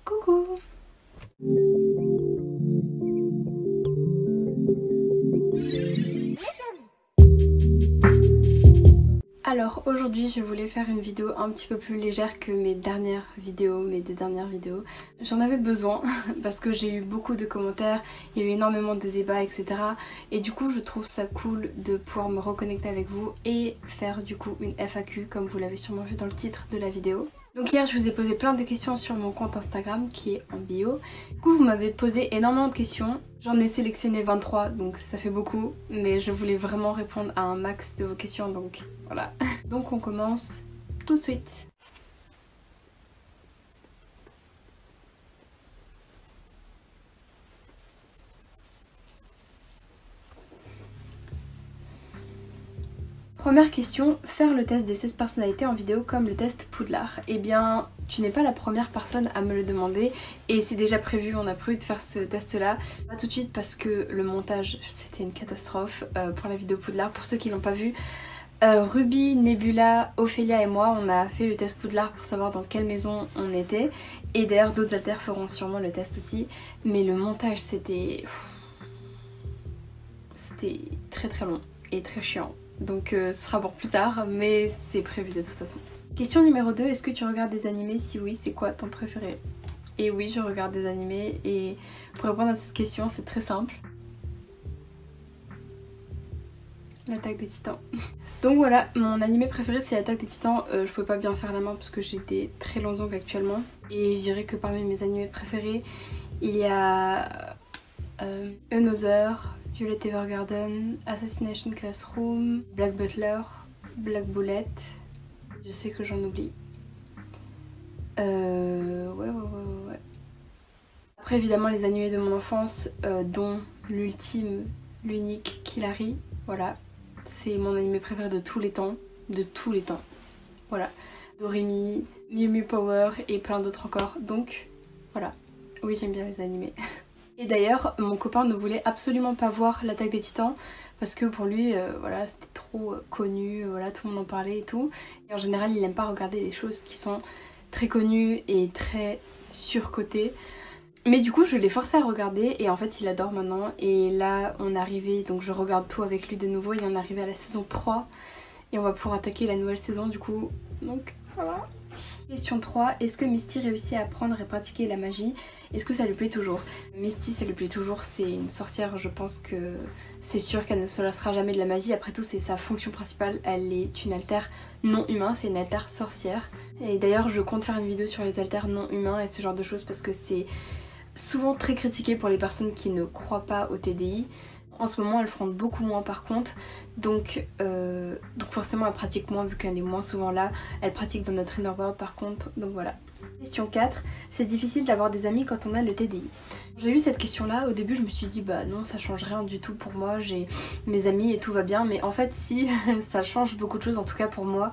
Coucou! Alors aujourd'hui je voulais faire une vidéo un petit peu plus légère que mes deux dernières vidéos. J'en avais besoin parce que j'ai eu beaucoup de commentaires, il y a eu énormément de débats etc. Et du coup je trouve ça cool de pouvoir me reconnecter avec vous et faire du coup une FAQ comme vous l'avez sûrement vu dans le titre de la vidéo. Donc hier je vous ai posé plein de questions sur mon compte Instagram qui est en bio. Du coup vous m'avez posé énormément de questions. J'en ai sélectionné 23 donc ça fait beaucoup. Mais je voulais vraiment répondre à un max de vos questions donc voilà. Donc on commence tout de suite. Première question, faire le test des 16 personnalités en vidéo comme le test Poudlard. Eh bien, tu n'es pas la première personne à me le demander et c'est déjà prévu, on a prévu de faire ce test là. Pas tout de suite parce que le montage c'était une catastrophe pour la vidéo Poudlard. Pour ceux qui l'ont pas vu, Ruby, Nebula, Ophélia et moi on a fait le test Poudlard pour savoir dans quelle maison on était. Et d'ailleurs d'autres alters feront sûrement le test aussi. Mais le montage c'était très très long et très chiant. Donc ce sera pour plus tard, mais c'est prévu de toute façon. Question numéro 2, est-ce que tu regardes des animés? Si oui, c'est quoi ton préféré? Et oui, je regarde des animés et pour répondre à cette question, c'est très simple. L'Attaque des Titans. Donc voilà, mon animé préféré c'est l'Attaque des Titans. Je pouvais pas bien faire la main parce que j'ai des très longs ongles actuellement. Et je dirais que parmi mes animés préférés, il y a Another, Violet Evergarden, Assassination Classroom, Black Butler, Black Bullet, je sais que j'en oublie. Ouais. Après évidemment les animés de mon enfance, dont l'ultime, l'unique Killary, voilà. C'est mon animé préféré de tous les temps, voilà. Doremi, Mew Mew Power et plein d'autres encore, donc voilà. Oui j'aime bien les animés. Et d'ailleurs, mon copain ne voulait absolument pas voir l'Attaque des Titans parce que pour lui, voilà, c'était trop connu, voilà, tout le monde en parlait et tout. Et en général, il n'aime pas regarder des choses qui sont très connues et très surcotées. Mais du coup, je l'ai forcé à regarder et en fait, il adore maintenant. Et là, on est arrivé, donc je regarde tout avec lui de nouveau. Et on est arrivé à la saison 3 et on va pouvoir attaquer la nouvelle saison du coup. Donc voilà. Question 3, est-ce que Misty réussit à apprendre et pratiquer la magie? Est-ce que ça lui plaît toujours? Misty ça lui plaît toujours, c'est une sorcière, je pense que c'est sûr qu'elle ne se lassera jamais de la magie. Après tout c'est sa fonction principale, elle est une altère non humain, c'est une altère sorcière. Et d'ailleurs je compte faire une vidéo sur les altères non humains et ce genre de choses parce que c'est souvent très critiqué pour les personnes qui ne croient pas au TDI. En ce moment elle fronde beaucoup moins par contre, donc forcément elle pratique moins vu qu'elle est moins souvent là. Elle pratique dans notre inner world par contre, donc voilà. Question 4, c'est difficile d'avoir des amis quand on a le TDI. J'ai eu cette question là, au début je me suis dit bah non ça change rien du tout pour moi, j'ai mes amis et tout va bien, mais en fait si, ça change beaucoup de choses en tout cas pour moi.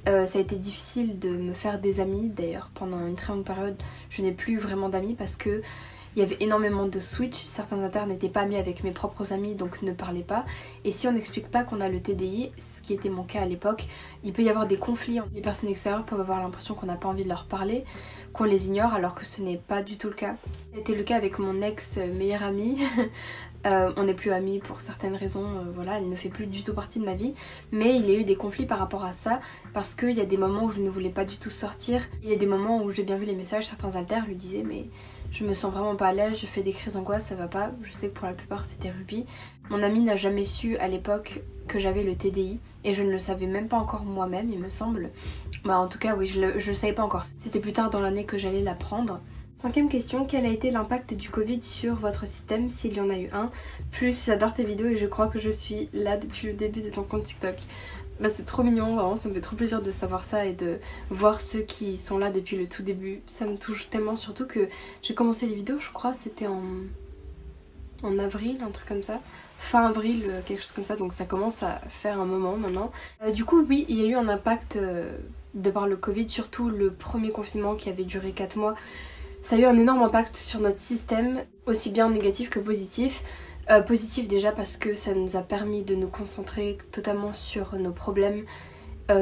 Ça a été difficile de me faire des amis, d'ailleurs pendant une très longue période je n'ai plus vraiment d'amis parce que il y avait énormément de switch, certains alters n'étaient pas amis avec mes propres amis donc ne parlaient pas. Et si on n'explique pas qu'on a le TDI, ce qui était mon cas à l'époque, il peut y avoir des conflits. Les personnes extérieures peuvent avoir l'impression qu'on n'a pas envie de leur parler, qu'on les ignore alors que ce n'est pas du tout le cas. C'était le cas avec mon ex meilleure amie. On n'est plus amis pour certaines raisons, voilà, elle ne fait plus du tout partie de ma vie. Mais il y a eu des conflits par rapport à ça parce qu'il y a des moments où je ne voulais pas du tout sortir. Il y a des moments où j'ai bien vu les messages, certains alters lui disaient mais je me sens vraiment pas à l'aise, je fais des crises d'angoisse, ça va pas. Je sais que pour la plupart c'était Ruby. Mon amie n'a jamais su à l'époque que j'avais le TDI et je ne le savais même pas encore moi-même il me semble. Bah en tout cas oui je le savais pas encore, c'était plus tard dans l'année que j'allais l'apprendre. Cinquième question, quel a été l'impact du Covid sur votre système s'il y en a eu un? Plus j'adore tes vidéos et je crois que je suis là depuis le début de ton compte TikTok. Bah c'est trop mignon, vraiment ça me fait trop plaisir de savoir ça et de voir ceux qui sont là depuis le tout début. Ça me touche tellement, surtout que j'ai commencé les vidéos je crois c'était en avril, un truc comme ça. Fin avril, quelque chose comme ça, donc ça commence à faire un moment maintenant. Du coup oui, il y a eu un impact de par le Covid, surtout le premier confinement qui avait duré 4 mois. Ça a eu un énorme impact sur notre système, aussi bien négatif que positif. Positif déjà parce que ça nous a permis de nous concentrer totalement sur nos problèmes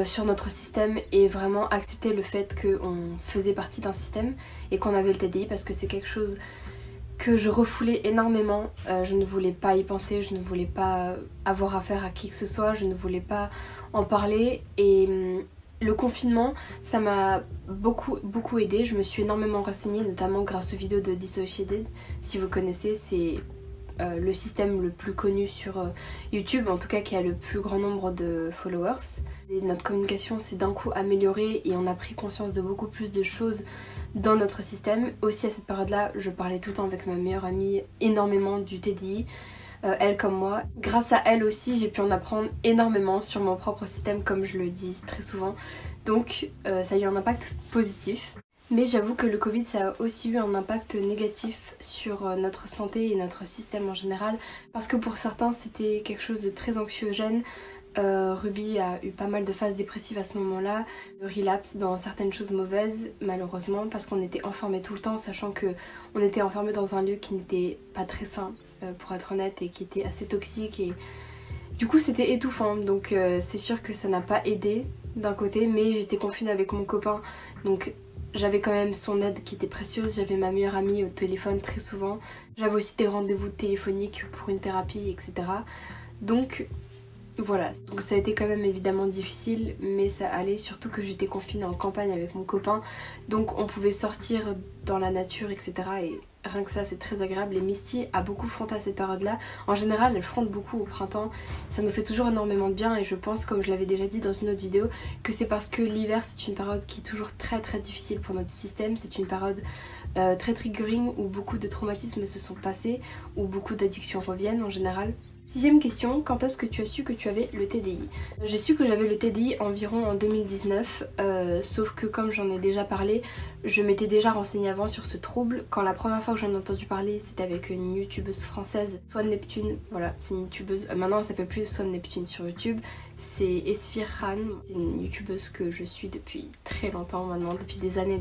sur notre système et vraiment accepter le fait qu'on faisait partie d'un système et qu'on avait le TDI, parce que c'est quelque chose que je refoulais énormément. Je ne voulais pas y penser, je ne voulais pas avoir affaire à qui que ce soit, je ne voulais pas en parler, et le confinement, ça m'a beaucoup aidé. Je me suis énormément renseignée, notamment grâce aux vidéos de Dissociated. Si vous connaissez, c'est le système le plus connu sur YouTube, en tout cas qui a le plus grand nombre de followers. Et notre communication s'est d'un coup améliorée et on a pris conscience de beaucoup plus de choses dans notre système. Aussi à cette période-là, je parlais tout le temps avec ma meilleure amie énormément du TDI. Elle comme moi. Grâce à elle aussi, j'ai pu en apprendre énormément sur mon propre système, comme je le dis très souvent. Donc ça a eu un impact positif. Mais j'avoue que le Covid, ça a aussi eu un impact négatif sur notre santé et notre système en général. Parce que pour certains, c'était quelque chose de très anxiogène. Ruby a eu pas mal de phases dépressives à ce moment-là, de relapse dans certaines choses mauvaises, malheureusement, parce qu'on était enfermés tout le temps, sachant qu'on était enfermés dans un lieu qui n'était pas très sain, pour être honnête, et qui était assez toxique, et du coup c'était étouffant. Donc c'est sûr que ça n'a pas aidé d'un côté, mais j'étais confinée avec mon copain, donc j'avais quand même son aide qui était précieuse. J'avais ma meilleure amie au téléphone très souvent, j'avais aussi des rendez-vous téléphoniques pour une thérapie, etc. Donc voilà, donc ça a été quand même évidemment difficile, mais ça allait, surtout que j'étais confinée en campagne avec mon copain, donc on pouvait sortir dans la nature, etc. Et rien que ça, c'est très agréable. Et Misty a beaucoup fronté à cette période-là. En général, elle fronte beaucoup au printemps, ça nous fait toujours énormément de bien, et je pense, comme je l'avais déjà dit dans une autre vidéo, que c'est parce que l'hiver, c'est une période qui est toujours très difficile pour notre système. C'est une période très triggering, où beaucoup de traumatismes se sont passés, où beaucoup d'addictions reviennent en général. Sixième question, quand est-ce que tu as su que tu avais le TDI? J'ai su que j'avais le TDI environ en 2019, sauf que comme j'en ai déjà parlé, je m'étais déjà renseignée avant sur ce trouble. Quand la première fois que j'en ai entendu parler, c'était avec une youtubeuse française, Swan Neptune. Voilà, c'est une youtubeuse, maintenant elle s'appelle plus Swan Neptune sur YouTube, c'est Esfir Khan, c'est une youtubeuse que je suis depuis très longtemps maintenant, depuis des années.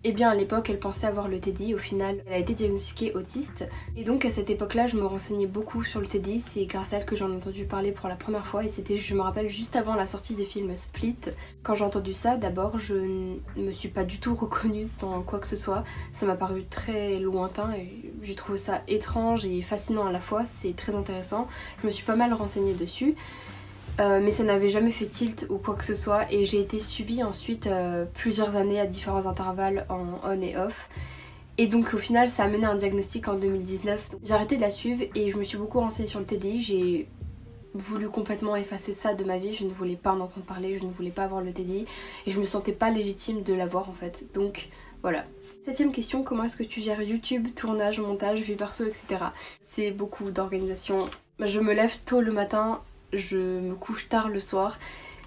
Et bien à l'époque elle pensait avoir le TDI, au final elle a été diagnostiquée autiste, et donc à cette époque là je me renseignais beaucoup sur le TDI, c'est grâce à elle que j'en ai entendu parler pour la première fois, et c'était, je me rappelle, juste avant la sortie du film Split. Quand j'ai entendu ça, d'abord je ne me suis pas du tout reconnue dans quoi que ce soit, ça m'a paru très lointain et j'ai trouvé ça étrange et fascinant à la fois, c'est très intéressant, je me suis pas mal renseignée dessus. Mais ça n'avait jamais fait tilt ou quoi que ce soit, et j'ai été suivie ensuite plusieurs années à différents intervalles en on et off, et donc au final ça a mené à un diagnostic en 2019. J'ai arrêté de la suivre et je me suis beaucoup renseignée sur le TDI, j'ai voulu complètement effacer ça de ma vie, je ne voulais pas en entendre parler, je ne voulais pas avoir le TDI et je me sentais pas légitime de l'avoir en fait, donc voilà. Septième question, comment est-ce que tu gères YouTube, tournage, montage, vie perso, etc. C'est beaucoup d'organisation. Je me lève tôt le matin, je me couche tard le soir,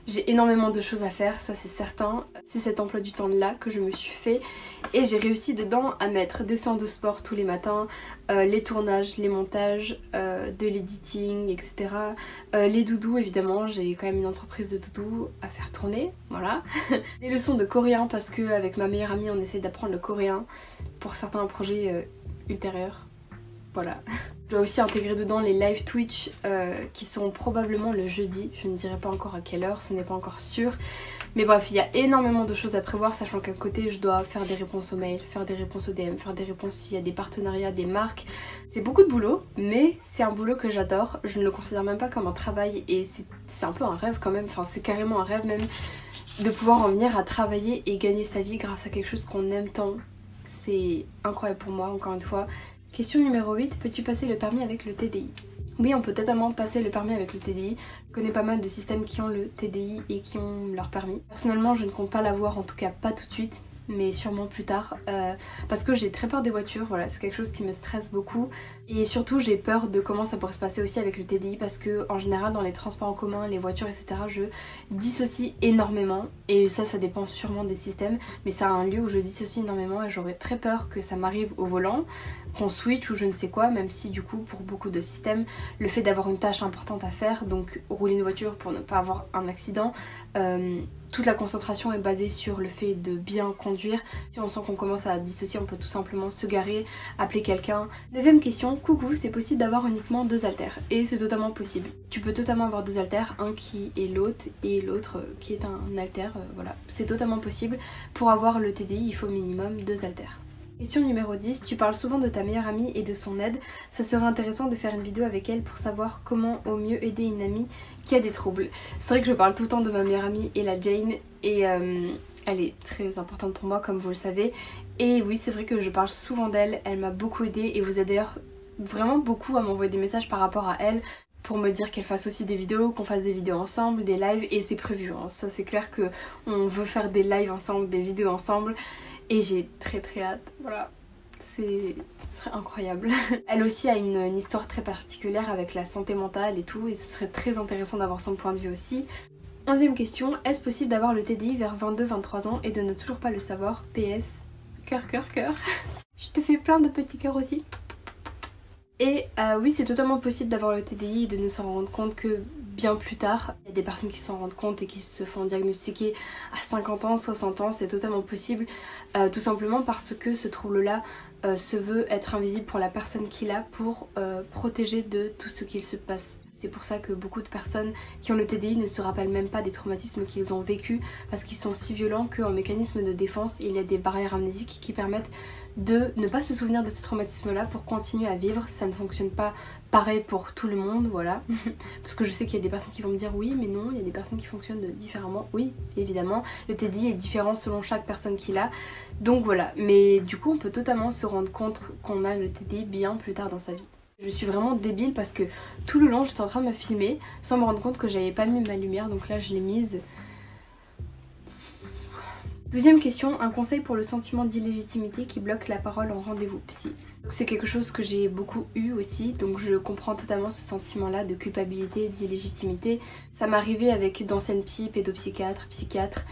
j'ai énormément de choses à faire, ça c'est certain. C'est cet emploi du temps là que je me suis fait, et j'ai réussi dedans à mettre des séances de sport tous les matins, les tournages, les montages, de l'editing, etc. Les doudous évidemment, j'ai quand même une entreprise de doudous à faire tourner, voilà. Des leçons de coréen, parce que avec ma meilleure amie on essaie d'apprendre le coréen pour certains projets ultérieurs, voilà. Je dois aussi intégrer dedans les live Twitch qui seront probablement le jeudi, je ne dirai pas encore à quelle heure, ce n'est pas encore sûr. Mais bref, il y a énormément de choses à prévoir, sachant qu'à côté je dois faire des réponses aux mails, faire des réponses aux DM, faire des réponses s'il y a des partenariats, des marques. C'est beaucoup de boulot, mais c'est un boulot que j'adore, je ne le considère même pas comme un travail, et c'est un peu un rêve quand même, enfin c'est carrément un rêve même, de pouvoir en venir à travailler et gagner sa vie grâce à quelque chose qu'on aime tant. C'est incroyable pour moi, encore une fois. Question numéro 8, peux-tu passer le permis avec le TDI? Oui, on peut totalement passer le permis avec le TDI. Je connais pas mal de systèmes qui ont le TDI et qui ont leur permis. Personnellement, je ne compte pas l'avoir, en tout cas pas tout de suite, mais sûrement plus tard, parce que j'ai très peur des voitures, voilà, c'est quelque chose qui me stresse beaucoup, et surtout j'ai peur de comment ça pourrait se passer aussi avec le TDI, parce que en général dans les transports en commun, les voitures, etc., je dissocie énormément, et ça dépend sûrement des systèmes, mais c'est un lieu où je dissocie énormément, et j'aurais très peur que ça m'arrive au volant, qu'on switch ou je ne sais quoi, même si du coup pour beaucoup de systèmes, le fait d'avoir une tâche importante à faire, donc rouler une voiture pour ne pas avoir un accident, toute la concentration est basée sur le fait de bien conduire. Si on sent qu'on commence à dissocier, on peut tout simplement se garer, appeler quelqu'un. 9ème question, coucou, c'est possible d'avoir uniquement 2 haltères? Et c'est totalement possible. Tu peux totalement avoir 2 haltères, un qui est l'autre et l'autre qui est un haltère, voilà. C'est totalement possible. Pour avoir le TDI, il faut minimum 2 haltères. Question numéro 10, tu parles souvent de ta meilleure amie et de son aide. Ça serait intéressant de faire une vidéo avec elle pour savoir comment au mieux aider une amie qui a des troubles. C'est vrai que je parle tout le temps de ma meilleure amie et la Jane et elle est très importante pour moi comme vous le savez. Et oui, c'est vrai que je parle souvent d'elle, elle m'a beaucoup aidée et vous êtes d'ailleurs vraiment beaucoup à m'envoyer des messages par rapport à elle pour me dire qu'elle fasse aussi des vidéos, qu'on fasse des vidéos ensemble, des lives et c'est prévu. Hein. Ça c'est clair qu'on veut faire des lives ensemble, des vidéos ensemble. Et j'ai très hâte, voilà, ce serait incroyable. Elle aussi a une histoire très particulière avec la santé mentale et tout, et ce serait très intéressant d'avoir son point de vue aussi. 11ème question, est-ce possible d'avoir le TDI vers 22-23 ans et de ne toujours pas le savoir? PS, cœur, cœur, cœur. Je te fais plein de petits cœurs aussi. Et oui, c'est totalement possible d'avoir le TDI et de ne s'en rendre compte que bien plus tard. Il y a des personnes qui s'en rendent compte et qui se font diagnostiquer à 50 ans, 60 ans, c'est totalement possible. Tout simplement parce que ce trouble-là se veut être invisible pour la personne qui l'a pour protéger de tout ce qu'il se passe. C'est pour ça que beaucoup de personnes qui ont le TDI ne se rappellent même pas des traumatismes qu'ils ont vécus parce qu'ils sont si violents qu'en mécanisme de défense, il y a des barrières amnésiques qui permettent de ne pas se souvenir de ces traumatismes-là pour continuer à vivre. Ça ne fonctionne pas pareil pour tout le monde, voilà. Parce que je sais qu'il y a des personnes qui vont me dire oui, mais non, il y a des personnes qui fonctionnent différemment. Oui, évidemment, le TDI est différent selon chaque personne qui l'a. Donc voilà, mais du coup, on peut totalement se rendre compte qu'on a le TDI bien plus tard dans sa vie. Je suis vraiment débile parce que tout le long j'étais en train de me filmer sans me rendre compte que j'avais pas mis ma lumière, donc là je l'ai mise. 12ème question, un conseil pour le sentiment d'illégitimité qui bloque la parole en rendez-vous psy. C'est quelque chose que j'ai beaucoup eu aussi, donc je comprends totalement ce sentiment-là de culpabilité, d'illégitimité. Ça m'arrivait avec d'anciennes psys, pédopsychiatres, psychiatres,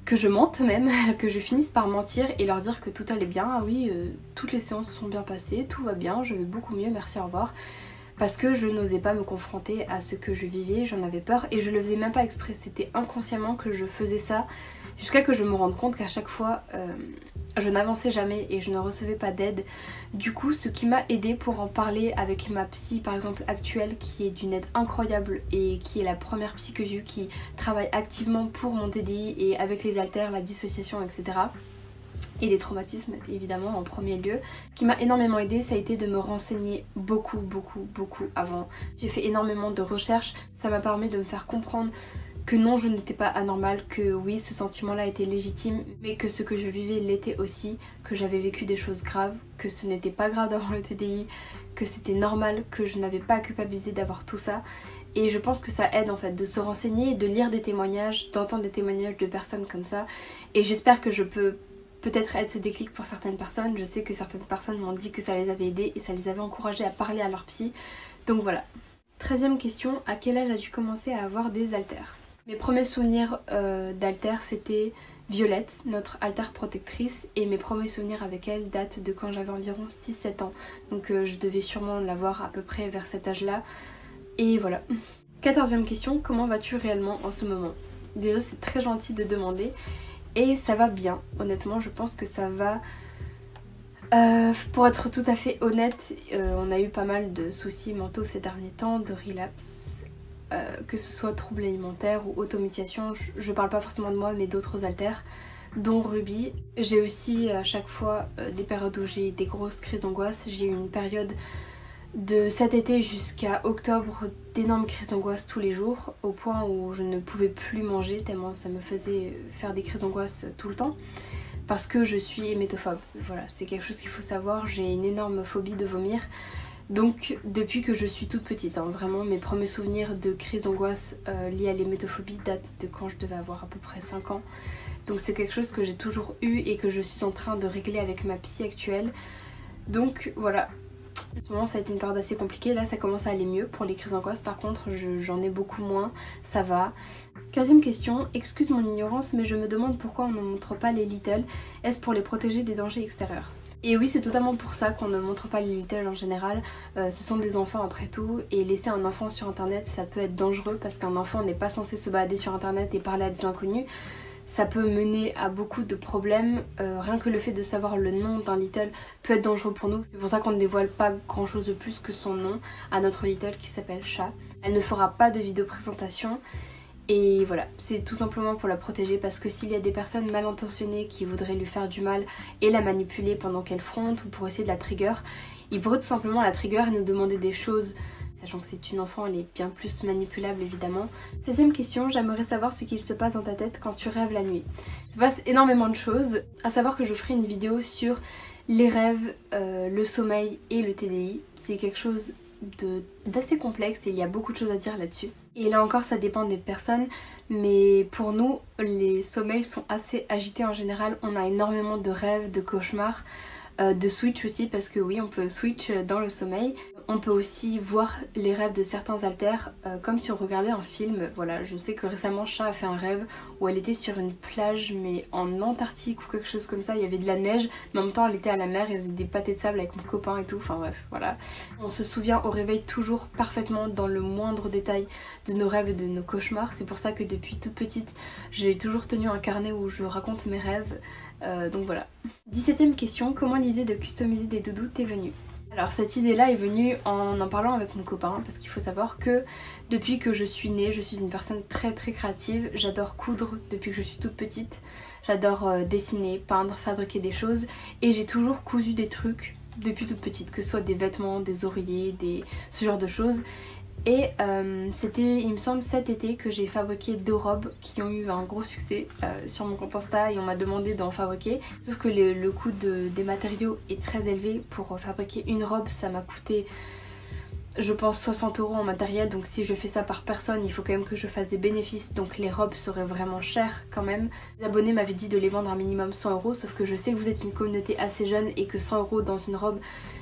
que je mente même, que je finisse par mentir et leur dire que tout allait bien. Ah oui, toutes les séances se sont bien passées, tout va bien, je vais beaucoup mieux, merci, au revoir. Parce que je n'osais pas me confronter à ce que je vivais, j'en avais peur et je le faisais même pas exprès, c'était inconsciemment que je faisais ça jusqu'à que je me rende compte qu'à chaque fois je n'avançais jamais et je ne recevais pas d'aide. Du coup, ce qui m'a aidée pour en parler avec ma psy par exemple actuelle, qui est d'une aide incroyable et qui est la première psy que j'ai eue, qui travaille activement pour mon TDI et avec les haltères, la dissociation, etc. et les traumatismes évidemment en premier lieu. Ce qui m'a énormément aidée, ça a été de me renseigner beaucoup avant. J'ai fait énormément de recherches, ça m'a permis de me faire comprendre que non, je n'étais pas anormale, que oui, ce sentiment-là était légitime, mais que ce que je vivais l'était aussi, que j'avais vécu des choses graves, que ce n'était pas grave d'avoir le TDI, que c'était normal, que je n'avais pas à culpabiliser d'avoir tout ça. Et je pense que ça aide en fait de se renseigner, de lire des témoignages, d'entendre des témoignages de personnes comme ça. Et j'espère que je peux peut-être être ce déclic pour certaines personnes. Je sais que certaines personnes m'ont dit que ça les avait aidées et ça les avait encouragées à parler à leur psy. Donc voilà. 13ème question, à quel âge as-tu commencé à avoir des haltères? Mes premiers souvenirs d'haltères, c'était Violette, notre haltère protectrice, et mes premiers souvenirs avec elle datent de quand j'avais environ 6-7 ans. Donc je devais sûrement l'avoir à peu près vers cet âge-là. Et voilà. 14ème question, comment vas-tu réellement en ce moment? Déjà, c'est très gentil de demander. Et ça va bien, honnêtement, je pense que ça va. Pour être tout à fait honnête, on a eu pas mal de soucis mentaux ces derniers temps, de relapse. Que ce soit troubles alimentaires ou automutilation, je parle pas forcément de moi mais d'autres haltères, dont Ruby. J'ai aussi à chaque fois des périodes où j'ai des grosses crises d'angoisse. J'ai eu une période de cet été jusqu'à octobre d'énormes crises d'angoisse tous les jours, au point où je ne pouvais plus manger tellement ça me faisait faire des crises d'angoisse tout le temps. Parce que je suis hémétophobe, voilà, c'est quelque chose qu'il faut savoir, j'ai une énorme phobie de vomir. Donc depuis que je suis toute petite, hein, vraiment mes premiers souvenirs de crise d'angoisse liés à l'hémétophobie datent de quand je devais avoir à peu près 5 ans. Donc c'est quelque chose que j'ai toujours eu et que je suis en train de régler avec ma psy actuelle. Donc voilà, en ce moment ça a été une période assez compliquée, là ça commence à aller mieux pour les crises d'angoisse, par contre j'en ai beaucoup moins, ça va. 15ème question, excuse mon ignorance mais je me demande pourquoi on ne montre pas les Little, est-ce pour les protéger des dangers extérieurs? Et oui, c'est totalement pour ça qu'on ne montre pas les Little en général. Ce sont des enfants après tout, et laisser un enfant sur internet ça peut être dangereux parce qu'un enfant n'est pas censé se balader sur internet et parler à des inconnus. Ça peut mener à beaucoup de problèmes, rien que le fait de savoir le nom d'un Little peut être dangereux pour nous. C'est pour ça qu'on ne dévoile pas grand chose de plus que son nom à notre Little qui s'appelle Chat. Elle ne fera pas de vidéo présentation. Et voilà, c'est tout simplement pour la protéger parce que s'il y a des personnes mal intentionnées qui voudraient lui faire du mal et la manipuler pendant qu'elle fronte ou pour essayer de la trigger, ils pourraient tout simplement la trigger et nous demander des choses. Sachant que c'est une enfant, elle est bien plus manipulable évidemment. 16e question, j'aimerais savoir ce qu'il se passe dans ta tête quand tu rêves la nuit. Il se passe énormément de choses, à savoir que je ferai une vidéo sur les rêves, le sommeil et le TDI. C'est quelque chose d'assez complexe et il y a beaucoup de choses à dire là-dessus. Et là encore ça dépend des personnes, mais pour nous les sommeils sont assez agités en général, on a énormément de rêves, de cauchemars, de switch aussi parce que oui on peut switch dans le sommeil. On peut aussi voir les rêves de certains alters comme si on regardait un film. Voilà, je sais que récemment Chat a fait un rêve où elle était sur une plage mais en Antarctique ou quelque chose comme ça, il y avait de la neige mais en même temps elle était à la mer et elle faisait des pâtés de sable avec mon copain et tout, enfin bref voilà. On se souvient au réveil toujours parfaitement dans le moindre détail de nos rêves et de nos cauchemars. C'est pour ça que depuis toute petite j'ai toujours tenu un carnet où je raconte mes rêves, donc voilà. 17e question, comment l'idée de customiser des doudous t'est venue? Alors cette idée là est venue en parlant avec mon copain parce qu'il faut savoir que depuis que je suis née, je suis une personne très créative, j'adore coudre depuis que je suis toute petite, j'adore dessiner, peindre, fabriquer des choses et j'ai toujours cousu des trucs depuis toute petite, que ce soit des vêtements, des oreillers, ce genre de choses. Et c'était, il me semble, cet été que j'ai fabriqué 2 robes qui ont eu un gros succès sur mon compte Insta et on m'a demandé d'en fabriquer. Sauf que le coût des matériaux est très élevé. Pour fabriquer une robe, ça m'a coûté, je pense, 60 € en matériel. Donc si je fais ça par personne, il faut quand même que je fasse des bénéfices. Donc les robes seraient vraiment chères quand même. Les abonnés m'avaient dit de les vendre un minimum 100 €. Sauf que je sais que vous êtes une communauté assez jeune et que 100 € dans une robe,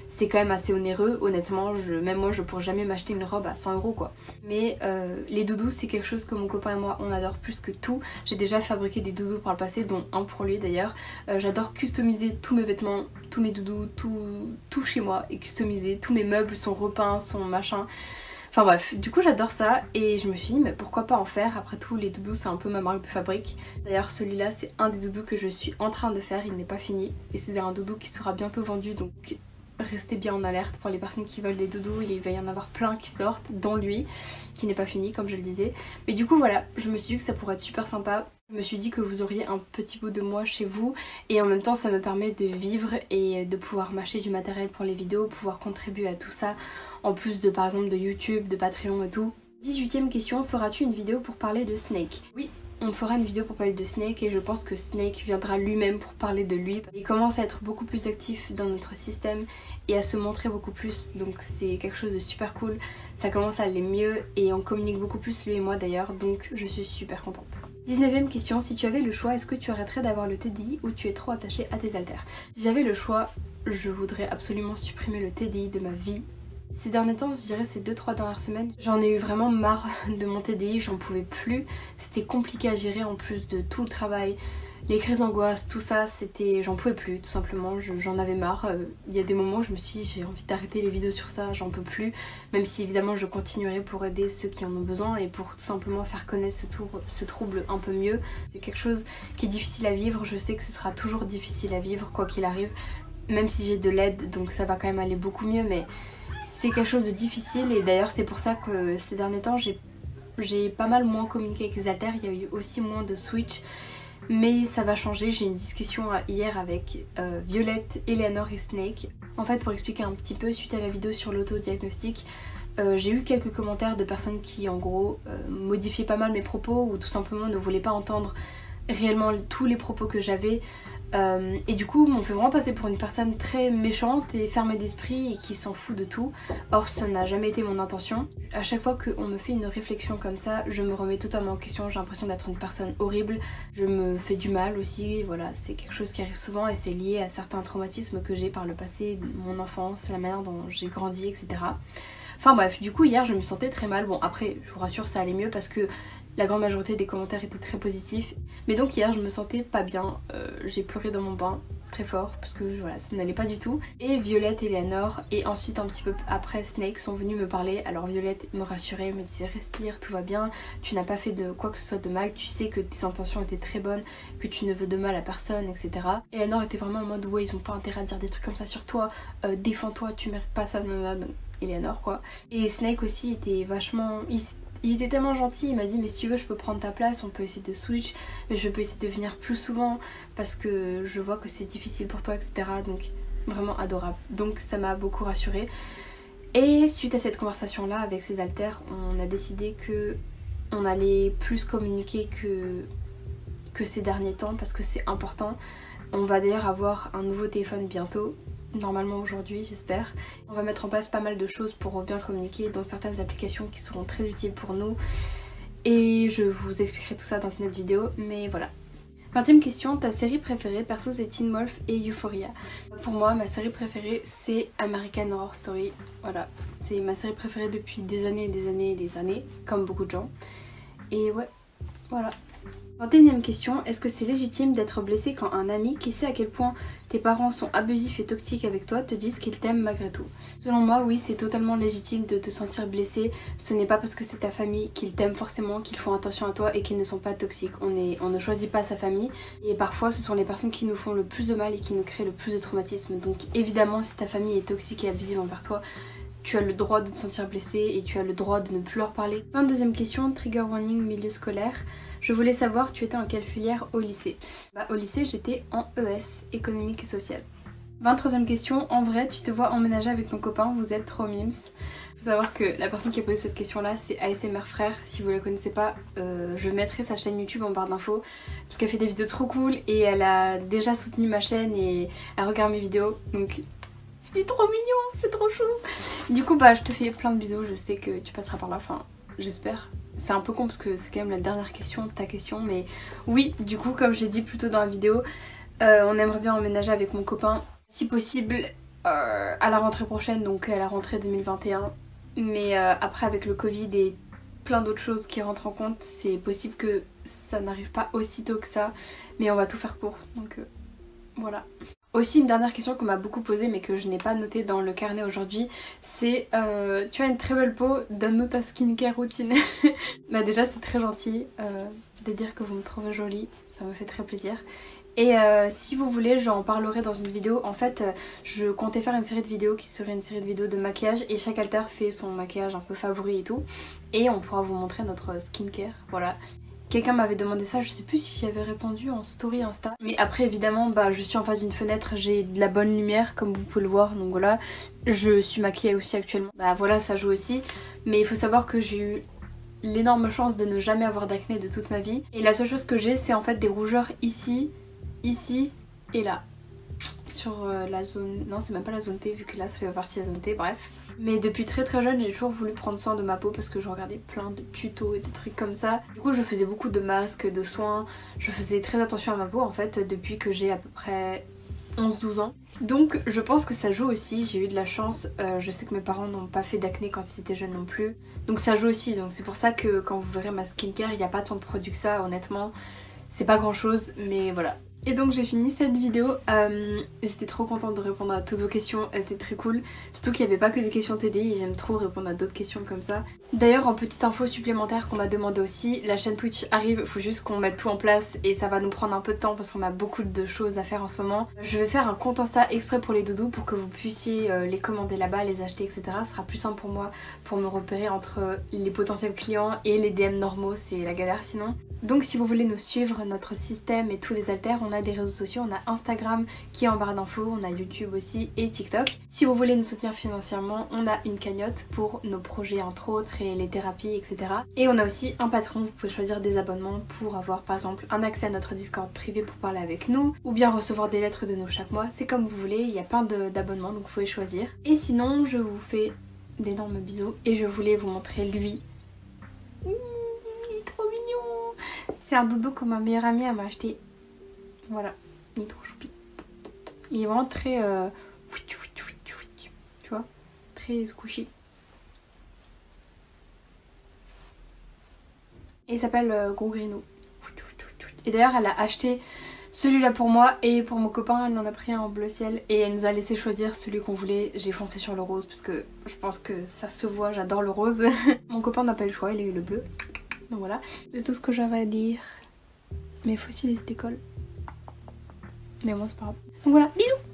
c'est quand même assez onéreux, honnêtement, même moi je pourrais jamais m'acheter une robe à 100 € quoi. Mais les doudous c'est quelque chose que mon copain et moi on adore plus que tout. J'ai déjà fabriqué des doudous par le passé, dont un pour lui d'ailleurs. J'adore customiser tous mes vêtements, tous mes doudous, tout chez moi est customisé, tous mes meubles sont repeints, sont machin. Enfin bref, du coup j'adore ça et je me suis dit mais pourquoi pas en faire, après tout les doudous c'est un peu ma marque de fabrique. D'ailleurs celui-là c'est un des doudous que je suis en train de faire, il n'est pas fini et c'est un doudou qui sera bientôt vendu donc restez bien en alerte pour les personnes qui veulent des doudous, il va y en avoir plein qui sortent, dont lui, qui n'est pas fini comme je le disais. Mais du coup voilà, je me suis dit que ça pourrait être super sympa. Je me suis dit que vous auriez un petit bout de moi chez vous et en même temps ça me permet de vivre et de pouvoir m'acheter du matériel pour les vidéos, pouvoir contribuer à tout ça, en plus de par exemple de YouTube, de Patreon et tout. 18e question, feras-tu une vidéo pour parler de Snake? Oui. On fera une vidéo pour parler de Snake et je pense que Snake viendra lui-même pour parler de lui. Il commence à être beaucoup plus actif dans notre système et à se montrer beaucoup plus, donc c'est quelque chose de super cool. Ça commence à aller mieux et on communique beaucoup plus lui et moi d'ailleurs, donc je suis super contente. 19e question, si tu avais le choix, est-ce que tu arrêterais d'avoir le TDI ou tu es trop attachée à tes haltères? Si j'avais le choix, je voudrais absolument supprimer le TDI de ma vie. Ces derniers temps, je dirais ces 2-3 dernières semaines, j'en ai eu vraiment marre de mon TDI, j'en pouvais plus. C'était compliqué à gérer en plus de tout le travail, les crises d'angoisse, tout ça, j'en pouvais plus tout simplement, j'en avais marre. Il y a des moments où je me suis dit j'ai envie d'arrêter les vidéos sur ça, j'en peux plus. Même si évidemment je continuerai pour aider ceux qui en ont besoin et pour tout simplement faire connaître ce trouble un peu mieux. C'est quelque chose qui est difficile à vivre, je sais que ce sera toujours difficile à vivre quoi qu'il arrive. Même si j'ai de l'aide, donc ça va quand même aller beaucoup mieux, mais c'est quelque chose de difficile et d'ailleurs c'est pour ça que ces derniers temps j'ai pas mal moins communiqué avec les haltères, il y a eu aussi moins de switch mais ça va changer. J'ai une discussion hier avec Violette, Eleanor et Snake. En fait pour expliquer un petit peu, suite à la vidéo sur l'autodiagnostic, j'ai eu quelques commentaires de personnes qui en gros modifiaient pas mal mes propos ou tout simplement ne voulaient pas entendre réellement tous les propos que j'avais. Et du coup m'ont fait vraiment passer pour une personne très méchante et fermée d'esprit et qui s'en fout de tout. Or ça n'a jamais été mon intention. À chaque fois qu'on me fait une réflexion comme ça, je me remets totalement en question, j'ai l'impression d'être une personne horrible. Je me fais du mal aussi, voilà, c'est quelque chose qui arrive souvent et c'est lié à certains traumatismes que j'ai par le passé, mon enfance, la manière dont j'ai grandi, etc. Enfin bref, du coup hier je me sentais très mal. Bon après je vous rassure ça allait mieux parce que la grande majorité des commentaires étaient très positifs. Mais donc hier je me sentais pas bien, j'ai pleuré dans mon bain très fort parce que voilà, ça n'allait pas du tout. Et Violette et Léonore et ensuite un petit peu après Snake sont venus me parler. Alors Violette me rassurait, me disait respire, tout va bien, tu n'as pas fait de quoi que ce soit de mal, tu sais que tes intentions étaient très bonnes, que tu ne veux de mal à personne, etc. Et Léonore était vraiment en mode ouais, ils ont pas intérêt à dire des trucs comme ça sur toi, défends-toi, tu mérites pas ça, donc Léonore quoi. Et Snake aussi était vachement... Il était tellement gentil, il m'a dit mais si tu veux je peux prendre ta place, on peut essayer de switch, je peux essayer de venir plus souvent parce que je vois que c'est difficile pour toi, etc. Donc vraiment adorable. Donc ça m'a beaucoup rassurée. Et suite à cette conversation là avec ces alters, on a décidé que on allait plus communiquer que ces derniers temps parce que c'est important. On va d'ailleurs avoir un nouveau téléphone bientôt. Normalement aujourd'hui j'espère. On va mettre en place pas mal de choses pour bien communiquer, dont certaines applications qui seront très utiles pour nous. Et je vous expliquerai tout ça dans une autre vidéo, mais voilà. 20e question, ta série préférée? Perso c'est Teen Wolf et Euphoria. Pour moi ma série préférée c'est American Horror Story. Voilà, c'est ma série préférée depuis des années et des années et des années, comme beaucoup de gens. Et ouais, voilà. 21e question, est-ce que c'est légitime d'être blessé quand un ami qui sait à quel point tes parents sont abusifs et toxiques avec toi te disent qu'ils t'aiment malgré tout? Selon moi, oui, c'est totalement légitime de te sentir blessé. Ce n'est pas parce que c'est ta famille qu'ils t'aiment forcément, qu'ils font attention à toi et qu'ils ne sont pas toxiques. On ne choisit pas sa famille et parfois ce sont les personnes qui nous font le plus de mal et qui nous créent le plus de traumatisme. Donc évidemment, si ta famille est toxique et abusive envers toi, tu as le droit de te sentir blessé et tu as le droit de ne plus leur parler. 22e question, trigger warning milieu scolaire. Je voulais savoir, tu étais en quelle filière au lycée? Au lycée, j'étais en ES, économique et social. 23e question, en vrai, tu te vois emménager avec ton copain, vous êtes trop mimes. Faut savoir que la personne qui a posé cette question là, c'est ASMR Frère. Si vous la connaissez pas, je mettrai sa chaîne YouTube en barre d'infos parce qu'elle fait des vidéos trop cool et elle a déjà soutenu ma chaîne et elle regarde mes vidéos. Donc il est trop mignon, c'est trop chou. Du coup je te fais plein de bisous, je sais que tu passeras par là, enfin j'espère. C'est un peu con parce que c'est quand même la dernière question de ta question, mais oui, du coup comme j'ai dit plus tôt dans la vidéo, on aimerait bien emménager avec mon copain, si possible à la rentrée prochaine, donc à la rentrée 2021. Mais après avec le Covid et plein d'autres choses qui rentrent en compte, c'est possible que ça n'arrive pas aussitôt que ça, mais on va tout faire pour, donc voilà. Aussi une dernière question qu'on m'a beaucoup posée mais que je n'ai pas notée dans le carnet aujourd'hui, c'est tu as une très belle peau, donne-nous ta skincare routine. Bah déjà c'est très gentil de dire que vous me trouvez jolie, ça me fait très plaisir. Et si vous voulez, j'en parlerai dans une vidéo. En fait, je comptais faire une série de vidéos qui serait une série de vidéos de maquillage et chaque alter fait son maquillage un peu favori et tout. Et on pourra vous montrer notre skincare, voilà. Quelqu'un m'avait demandé ça, je sais plus si j'y avais répondu en story Insta. Mais après évidemment je suis en face d'une fenêtre, j'ai de la bonne lumière comme vous pouvez le voir, donc voilà. Je suis maquillée aussi actuellement, voilà ça joue aussi. Mais il faut savoir que j'ai eu l'énorme chance de ne jamais avoir d'acné de toute ma vie. Et la seule chose que j'ai c'est en fait des rougeurs ici, ici et là. Sur la zone... Non c'est même pas la zone T vu que là ça fait partie de la zone T, bref. Mais depuis très jeune j'ai toujours voulu prendre soin de ma peau parce que je regardais plein de tutos et de trucs comme ça. Du coup je faisais beaucoup de masques, de soins, je faisais très attention à ma peau en fait depuis que j'ai à peu près 11-12 ans. Donc je pense que ça joue aussi, j'ai eu de la chance, je sais que mes parents n'ont pas fait d'acné quand ils étaient jeunes non plus. Donc ça joue aussi, donc c'est pour ça que quand vous verrez ma skincare il n'y a pas tant de produits que ça honnêtement. C'est pas grand chose mais voilà. Et donc j'ai fini cette vidéo, j'étais trop contente de répondre à toutes vos questions, c'était très cool. Surtout qu'il n'y avait pas que des questions TDI et j'aime trop répondre à d'autres questions comme ça. D'ailleurs en petite info supplémentaire qu'on m'a demandé aussi, la chaîne Twitch arrive, il faut juste qu'on mette tout en place et ça va nous prendre un peu de temps parce qu'on a beaucoup de choses à faire en ce moment. Je vais faire un compte Insta exprès pour les doudous pour que vous puissiez les commander là-bas, les acheter etc. Ce sera plus simple pour moi pour me repérer entre les potentiels clients et les DM normaux, c'est la galère sinon. Donc si vous voulez nous suivre, notre système et tous les alters, on a des réseaux sociaux, on a Instagram qui est en barre d'infos, on a YouTube aussi et TikTok. Si vous voulez nous soutenir financièrement, on a une cagnotte pour nos projets entre autres et les thérapies etc. Et on a aussi un Patreon, vous pouvez choisir des abonnements pour avoir par exemple un accès à notre Discord privé pour parler avec nous ou bien recevoir des lettres de nous chaque mois, c'est comme vous voulez, il y a plein d'abonnements donc vous pouvez choisir. Et sinon je vous fais d'énormes bisous et je voulais vous montrer lui. C'est un doudou que ma meilleure amie m'a acheté. Voilà, il est trop choupi. Il est vraiment très... tu vois, très squishy. Et il s'appelle Gros Grino. Et d'ailleurs elle a acheté celui-là pour moi et pour mon copain elle en a pris un en bleu ciel et elle nous a laissé choisir celui qu'on voulait. J'ai foncé sur le rose parce que je pense que ça se voit, j'adore le rose. Mon copain n'a pas eu le choix, il a eu le bleu. Donc voilà, c'est tout ce que j'avais à dire. Mes fossiles d'école. Mais moi c'est pas grave. Donc voilà, bisous.